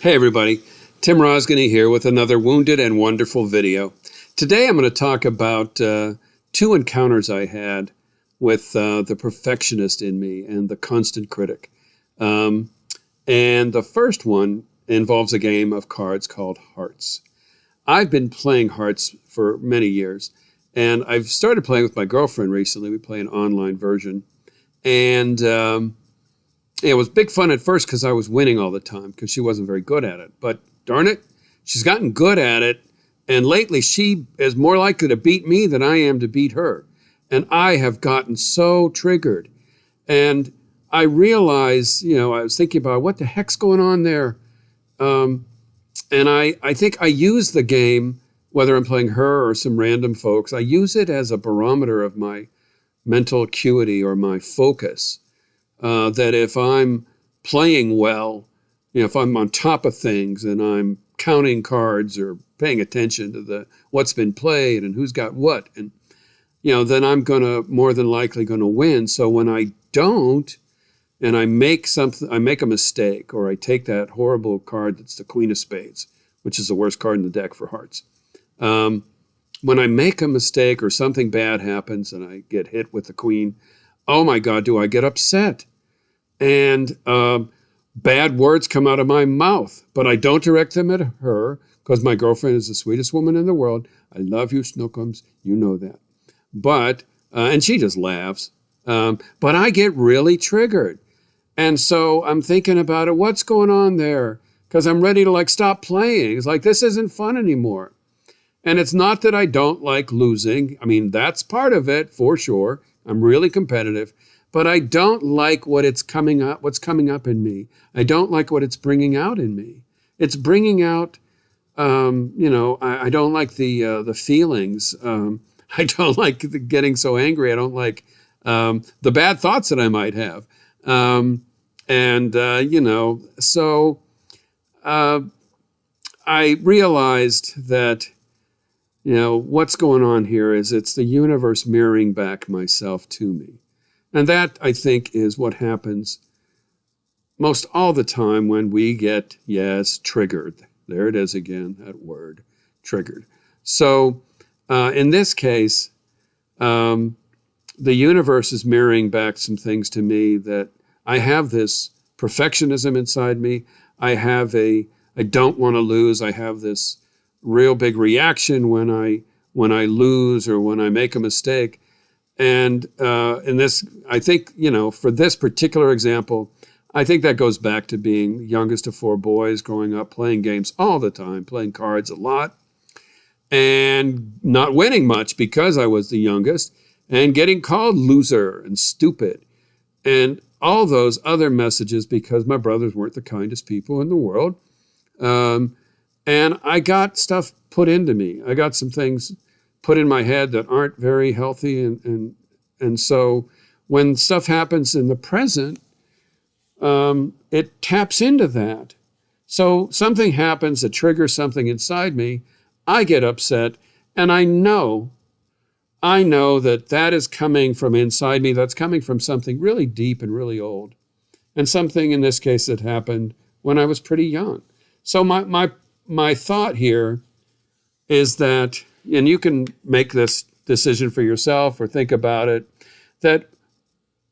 Hey everybody, Tim Rosgany here with another Wounded and Wonderful video. Today I'm going to talk about two encounters I had with the perfectionist in me and the constant critic. And the first one involves a game of cards called Hearts. I've been playing Hearts for many years, and I've started playing with my girlfriend recently. We play an online version, and it was big fun at first because I was winning all the time because she wasn't very good at it. But darn it, she's gotten good at it. And lately she is more likely to beat me than I am to beat her. And I have gotten so triggered. And I realized, I was thinking about what the heck's going on there. And I think I use the game, whether I'm playing her or some random folks, I use it as a barometer of my mental acuity or my focus. That if I'm playing well, if I'm on top of things and I'm counting cards or paying attention to what's been played and who's got what, and then I'm more than likely gonna win. So when I don't, and I make a mistake, or I take that horrible card that's the Queen of Spades, which is the worst card in the deck for Hearts. When I make a mistake or something bad happens and I get hit with the Queen, oh my God, do I get upset. And bad words come out of my mouth, but I don't direct them at her because my girlfriend is the sweetest woman in the world. I love you, Snookums. You know that. But, and she just laughs. But I get really triggered. And so I'm thinking about it. What's going on there? Because I'm ready to stop playing. It's like, this isn't fun anymore. And it's not that I don't like losing. I mean, that's part of it for sure. I'm really competitive. But I don't like what's coming up in me. I don't like what it's bringing out in me. It's bringing out, I don't like the feelings. I don't like getting so angry. I don't like the bad thoughts that I might have. So I realized that, what's going on here is it's the universe mirroring back myself to me. And that, I think, is what happens most all the time when we get, triggered. There it is again, that word, triggered. So in this case, the universe is mirroring back some things to me that I have this perfectionism inside me. I don't want to lose. I have this real big reaction when I lose or when I make a mistake. And in this, I think, for this particular example, I think that goes back to being the youngest of four boys, growing up, playing games all the time, playing cards a lot, and not winning much because I was the youngest, and getting called loser and stupid, and all those other messages because my brothers weren't the kindest people in the world. And I got stuff put into me. I got some things put in my head that aren't very healthy. And so when stuff happens in the present, it taps into that. So something happens that triggers something inside me, I get upset, and I know that is coming from inside me. That's coming from something really deep and really old. And something in this case that happened when I was pretty young. So my thought here is that, and you can make this decision for yourself or think about it, that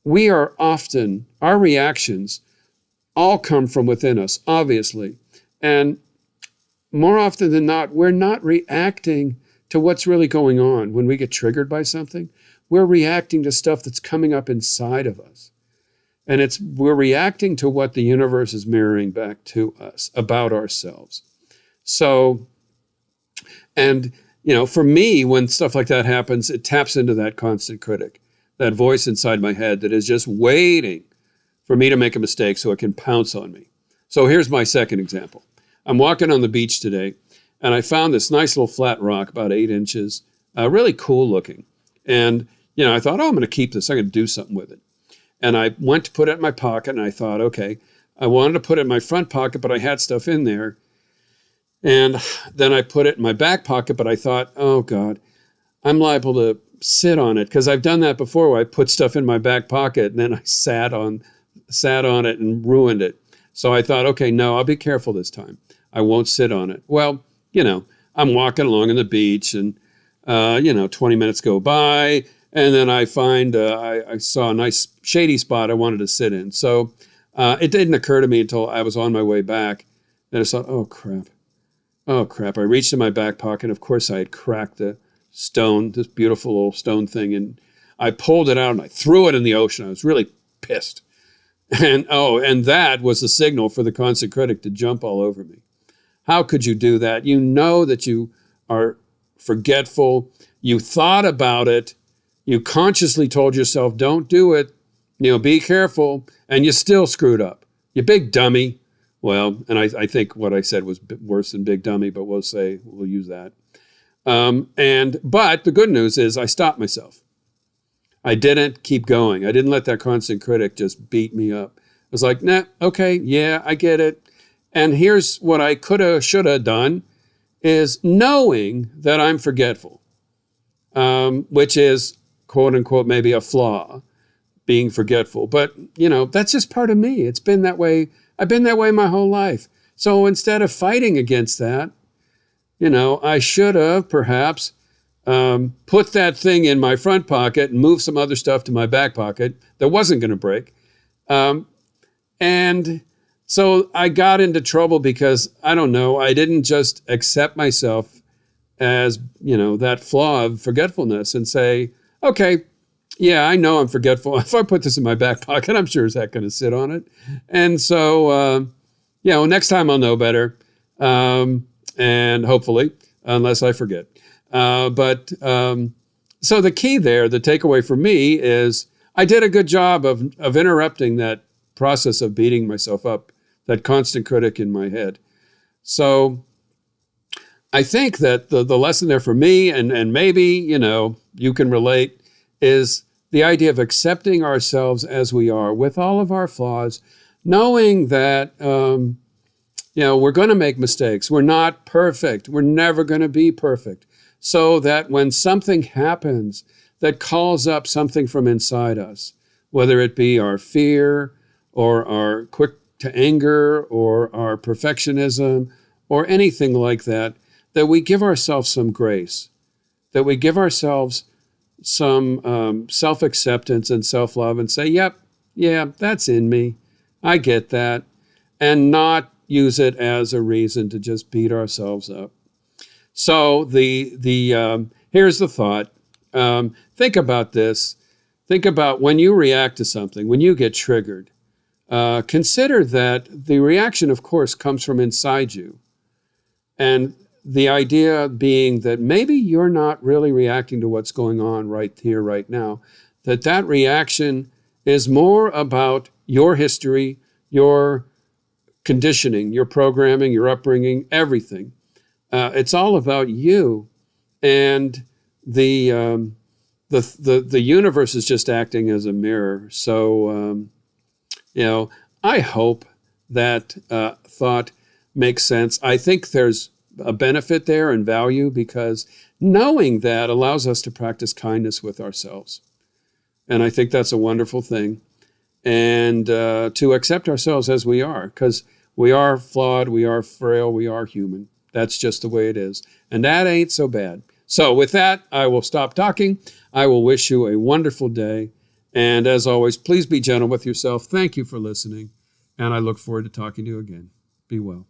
we are often, our reactions all come from within us, obviously. And more often than not, we're not reacting to what's really going on. When we get triggered by something, we're reacting to stuff that's coming up inside of us. And we're reacting to what the universe is mirroring back to us about ourselves. So, and for me, when stuff like that happens, it taps into that constant critic, that voice inside my head that is just waiting for me to make a mistake so it can pounce on me. So here's my second example. I'm walking on the beach today, and I found this nice little flat rock, about 8 inches, really cool looking. And, I thought, I'm going to keep this. I'm going to do something with it. And I went to put it in my pocket, and I thought, okay, I wanted to put it in my front pocket, but I had stuff in there. And then I put it in my back pocket, but I thought, oh God, I'm liable to sit on it, because I've done that before where I put stuff in my back pocket and then I sat on it and ruined it. So I thought, okay, no, I'll be careful this time. I won't sit on it. Well, I'm walking along on the beach and, 20 minutes go by. And then I find I saw a nice shady spot I wanted to sit in. So it didn't occur to me until I was on my way back. And I thought, oh, crap. Oh, crap. I reached in my back pocket. Of course, I had cracked the stone, this beautiful little stone thing. And I pulled it out and I threw it in the ocean. I was really pissed. And that was the signal for the constant critic to jump all over me. How could you do that? You know that you are forgetful. You thought about it. You consciously told yourself, don't do it. Be careful. And you still screwed up. You big dummy. Well, and I think what I said was worse than big dummy, but we'll use that. But the good news is I stopped myself. I didn't keep going. I didn't let that constant critic just beat me up. I was like, nah, okay, yeah, I get it. And here's what I coulda, shoulda done is knowing that I'm forgetful, which is, quote unquote, maybe a flaw, being forgetful. But, that's just part of me. It's been that way. I've been that way my whole life. So instead of fighting against that, I should have perhaps put that thing in my front pocket and move some other stuff to my back pocket that wasn't going to break. And so I got into trouble because, I don't know, I didn't just accept myself as, that flaw of forgetfulness and say, okay, yeah, I know I'm forgetful. If I put this in my back pocket, I'm sure as heck going to sit on it. And so, next time I'll know better. And hopefully, unless I forget. So the key there, the takeaway for me is I did a good job of interrupting that process of beating myself up, that constant critic in my head. So I think that the lesson there for me, and maybe, you can relate, is the idea of accepting ourselves as we are with all of our flaws, knowing that, we're going to make mistakes. We're not perfect. We're never going to be perfect. So that when something happens that calls up something from inside us, whether it be our fear or our quick to anger or our perfectionism or anything like that, that we give ourselves some grace, that we give ourselves some self-acceptance and self-love and say, yep, yeah, that's in me. I get that. And not use it as a reason to just beat ourselves up. So here's the thought. Think about this. Think about when you react to something, when you get triggered. Consider that the reaction, of course, comes from inside you. And the idea being that maybe you're not really reacting to what's going on right here, right now. That reaction is more about your history, your conditioning, your programming, your upbringing, everything. It's all about you, and the universe is just acting as a mirror. So, I hope that thought makes sense. I think there's a benefit there and value because knowing that allows us to practice kindness with ourselves. And I think that's a wonderful thing. And to accept ourselves as we are, because we are flawed, we are frail, we are human. That's just the way it is. And that ain't so bad. So with that, I will stop talking. I will wish you a wonderful day. And as always, please be gentle with yourself. Thank you for listening. And I look forward to talking to you again. Be well.